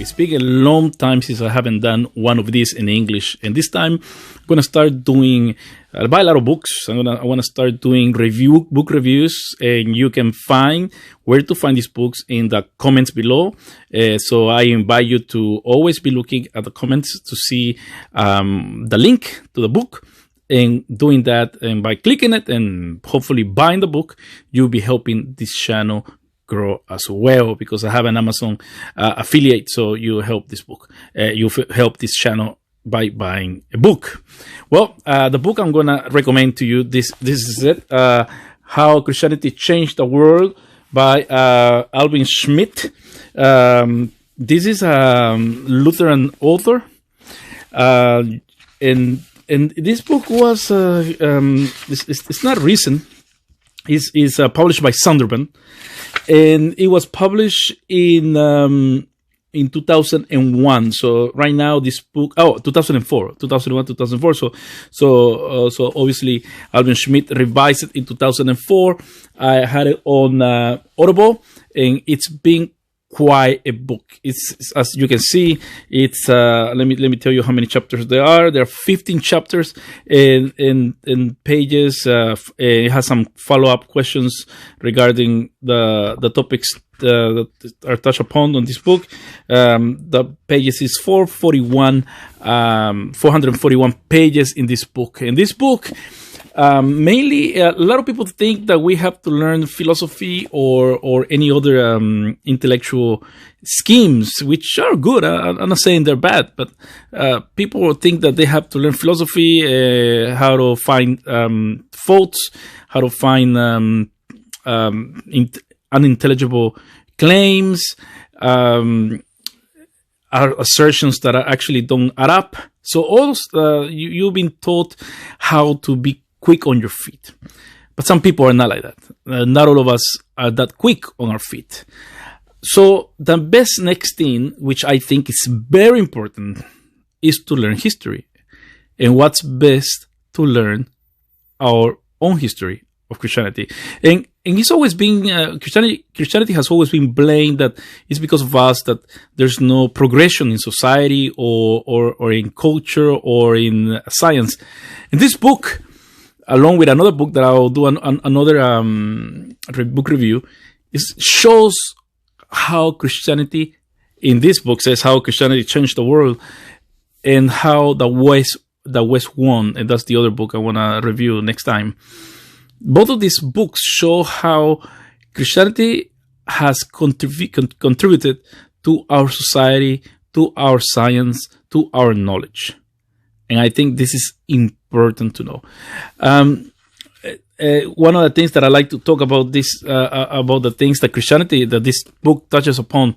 It's been a long time since I haven't done one of these in English, and this time I'm gonna start doing. I buy a lot of books. I want to start doing book reviews, and you can find where to find these books in the comments below. So I invite you to always be looking at the comments to see the link to the book. And doing that, and by clicking it and hopefully buying the book, you'll be helping this channel grow as well, because I have an Amazon affiliate. So you help this book. You help this channel by buying a book. Well, the book I'm gonna recommend to you, this is it. How Christianity Changed the World by Alvin Schmidt. This is a Lutheran author, and this book was it's not recent. It's published by Sunderban, and it was published in 2001. So right now this book, 2004. So obviously Alvin Schmidt revised it in 2004. I had it on Audible, and it's been quite a book. It's as you can see, it's let me tell you how many chapters there are. There are 15 chapters in pages. It has some follow-up questions regarding the topics that are touched upon on this book. The pages is 441 pages in this book. And this book, mainly, a lot of people think that we have to learn philosophy or any other intellectual schemes, which are good. I'm not saying they're bad, but people think that they have to learn philosophy, how to find faults, how to find unintelligible claims, are assertions that actually don't add up. So all you've been taught how to be quick on your feet, but some people are not like that. Not all of us are that quick on our feet. So the best next thing, which I think is very important, is to learn history. And what's best to learn our own history of Christianity. And it's always been Christianity has always been blamed that it's because of us that there's no progression in society or in culture or in science. In this book, along with another book that I'll do another book review, shows how Christianity, in this book, says how Christianity changed the world and how the West won. And that's the other book I want to review next time. Both of these books show how Christianity has contributed to our society, to our science, to our knowledge. And I think this is important to know. One of the things that I like to talk about about the things that Christianity, that this book touches upon,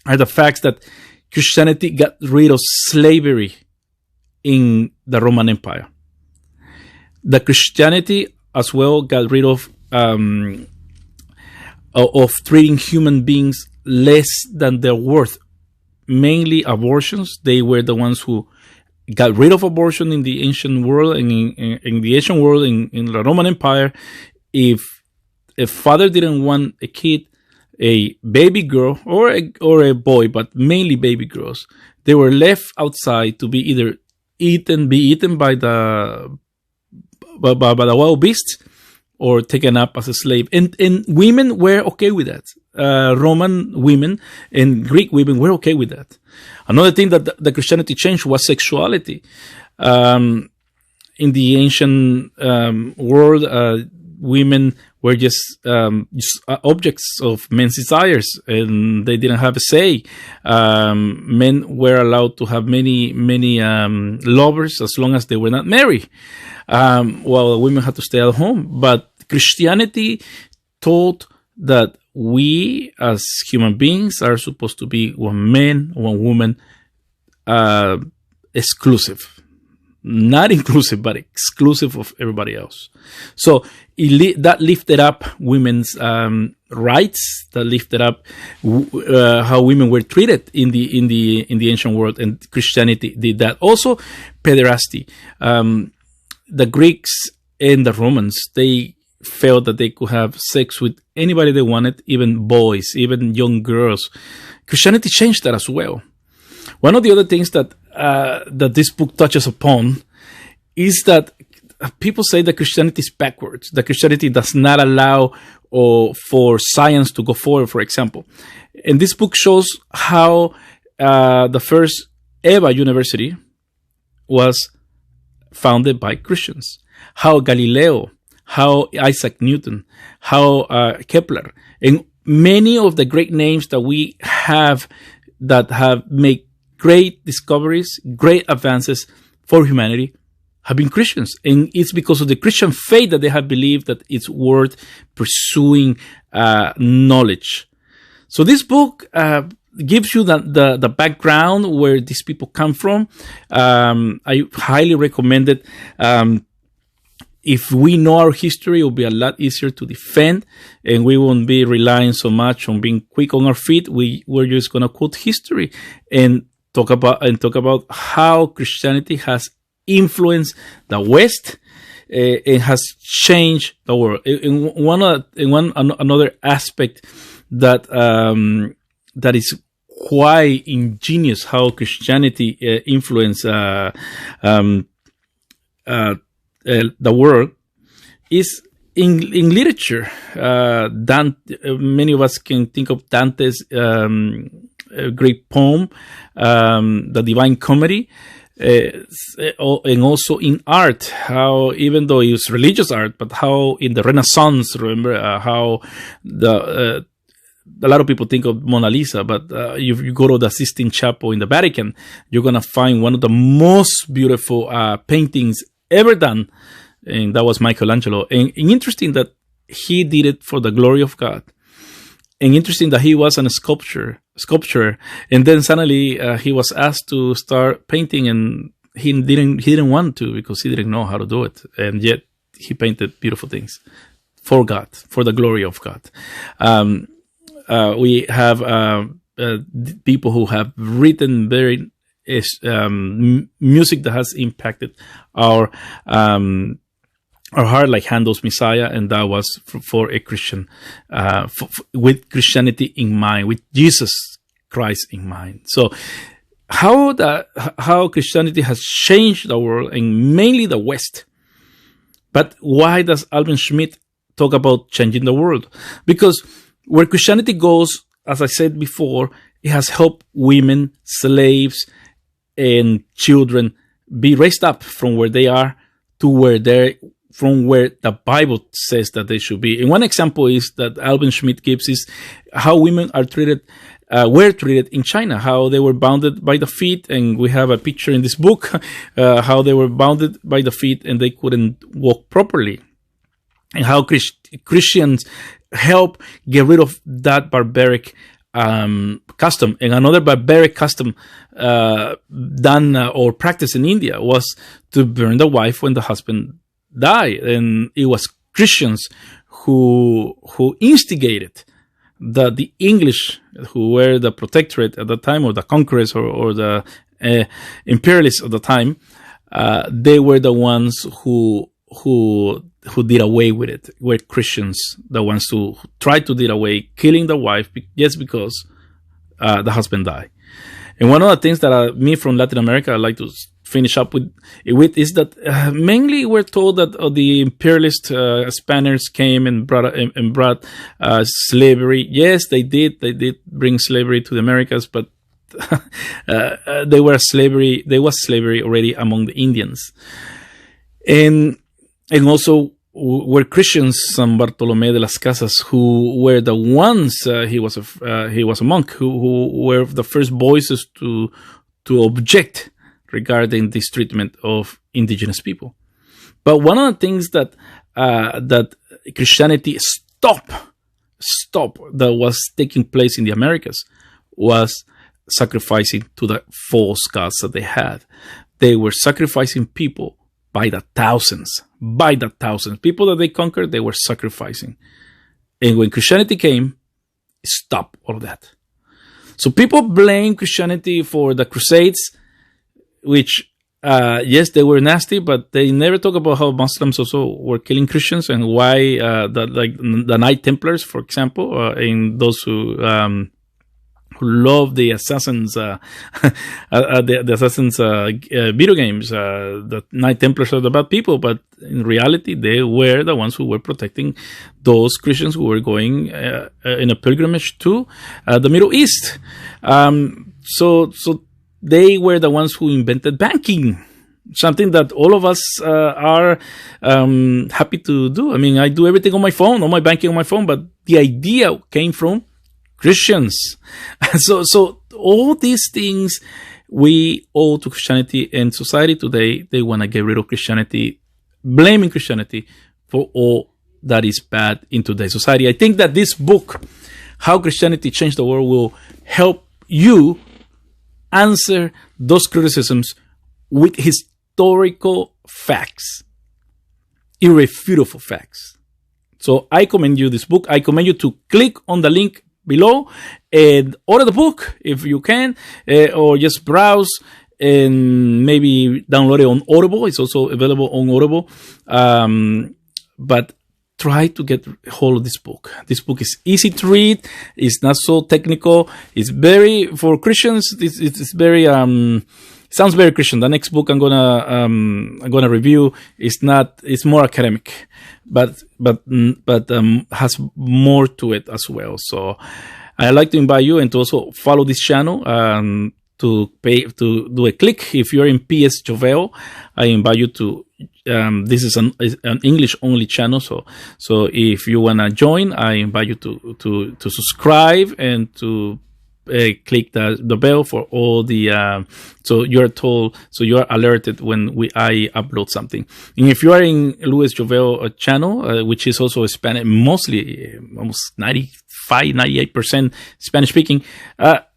are the facts that Christianity got rid of slavery in the Roman Empire. The Christianity as well got rid of treating human beings less than their worth. Mainly abortions. They were the ones who got rid of abortion in the ancient world, and in the ancient world, in the Roman Empire. If a father didn't want a kid, a baby girl or a boy, but mainly baby girls, they were left outside to be either eaten by the wild beasts or taken up as a slave. And women were okay with that. Roman women and Greek women were okay with that. Another thing that the Christianity changed was sexuality. In the ancient world, women were just objects of men's desires, and they didn't have a say. Men were allowed to have many lovers as long as they were not married. While women had to stay at home. But Christianity taught that we as human beings are supposed to be one man, one woman, exclusive. Not inclusive, but exclusive of everybody else. So that lifted up women's rights. That lifted up how women were treated in the ancient world, and Christianity did that. Also, pederasty. The Greeks and the Romans, they felt that they could have sex with anybody they wanted, even boys, even young girls. Christianity changed that as well. One of the other things that that this book touches upon is that people say that Christianity is backwards, that Christianity does not allow for science to go forward, for example. And this book shows how the first EVA University was founded by Christians, how Galileo, how Isaac Newton, how Kepler, and many of the great names that we have that have made great discoveries, great advances for humanity have been Christians. And it's because of the Christian faith that they have believed that it's worth pursuing knowledge. So this book gives you the background where these people come from. I highly recommend it. If we know our history, it will be a lot easier to defend, and we won't be relying so much on being quick on our feet. We're just going to quote history and talk about how Christianity has influenced the West and has changed the world. Another aspect that that is quite ingenious, how Christianity influenced the world, is in literature. Many of us can think of Dante's great poem, The Divine Comedy, and also in art, how even though it was religious art, but how in the Renaissance, remember how a lot of people think of Mona Lisa, but if you go to the Sistine Chapel in the Vatican, you're going to find one of the most beautiful paintings ever done, and that was Michelangelo. And interesting that he did it for the glory of God. And interesting that he was a sculptor, and then suddenly he was asked to start painting, and he didn't want to because he didn't know how to do it, and yet he painted beautiful things for God, for the glory of God. We have people who have written very music that has impacted our heart, like Handel's Messiah, and that was for a Christian, with Christianity in mind, with Jesus Christ in mind. So, how Christianity has changed the world, and mainly the West. But why does Alvin Schmidt talk about changing the world? Because where Christianity goes, as I said before, it has helped women, slaves, and children be raised up from where they are to where the Bible says that they should be. And one example is that Alvin Schmidt gives is how women were treated in China, how they were bounded by the feet. And we have a picture in this book, how they were bounded by the feet and they couldn't walk properly. And how Christians help get rid of that barbaric custom. And another barbaric custom done or practiced in India was to burn the wife when the husband died. And it was Christians who instigated the English, who were the protectorate at the time, or the conquerors, or the imperialists of the time. They were the ones who did away with it. Were Christians the ones who tried to do away, killing the wife just because the husband died. And one of the things that me from Latin America, I like to finish up with is that mainly we're told that the imperialist Spaniards came and brought slavery. Yes, they did bring slavery to the Americas, but there was slavery already among the Indians, and also were Christians, San Bartolome de las Casas, who were the ones. He was a monk who were the first voices to object regarding this treatment of indigenous people. But one of the things that Christianity stopped that was taking place in the Americas was sacrificing to the false gods that they had. They were sacrificing people by the thousands. People that they conquered, they were sacrificing. And when Christianity came, it stopped all of that. So people blame Christianity for the Crusades, which Yes, they were nasty, but they never talk about how Muslims also were killing Christians and why the Knight Templars, for example, and those who love the Assassins, the Assassins video games. The Knight Templars are the bad people, but in reality, they were the ones who were protecting those Christians who were going in a pilgrimage to the Middle East. So they were the ones who invented banking. Something that all of us are happy to do. I mean, I do everything on my phone, all my banking on my phone, but the idea came from Christians. So all these things we owe to Christianity, and society today, they want to get rid of Christianity, blaming Christianity for all that is bad in today's society. I think that this book, How Christianity Changed the World, will help you answer those criticisms with historical facts, irrefutable facts. So I commend you this book. I commend you to click on the link below and order the book if you can, or just browse and maybe download it on Audible. It's also available on Audible. But try to get hold of this book. This book is easy to read. It's not so technical. It's very, for Christians, it's very, sounds very Christian. The next book I'm gonna review is not, it's more academic, but has more to it as well. So I'd like to invite you and to also follow this channel, to do a click. If you're in PS Joveo, I invite you to, this is an English only channel. So if you want to join, I invite you to subscribe and to click the bell for all the, so you're alerted when I upload something. And if you are in Luis Joveo channel, which is also Spanish, mostly almost 98% Spanish speaking,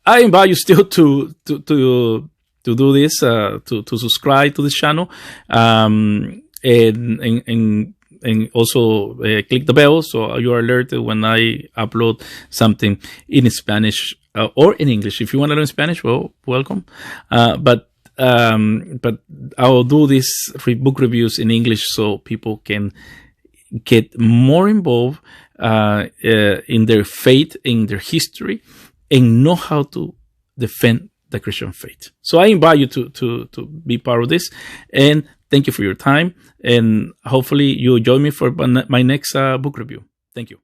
I invite you still to do this, to subscribe to this channel, and also click the bell so you are alerted when I upload something in Spanish or in English. If you want to learn Spanish, well, welcome. But I'll do these book reviews in English so people can get more involved in their faith, in their history, and know how to defend the Christian faith. So I invite you to be part of this, and thank you for your time, and hopefully you'll join me for my next book review. Thank you.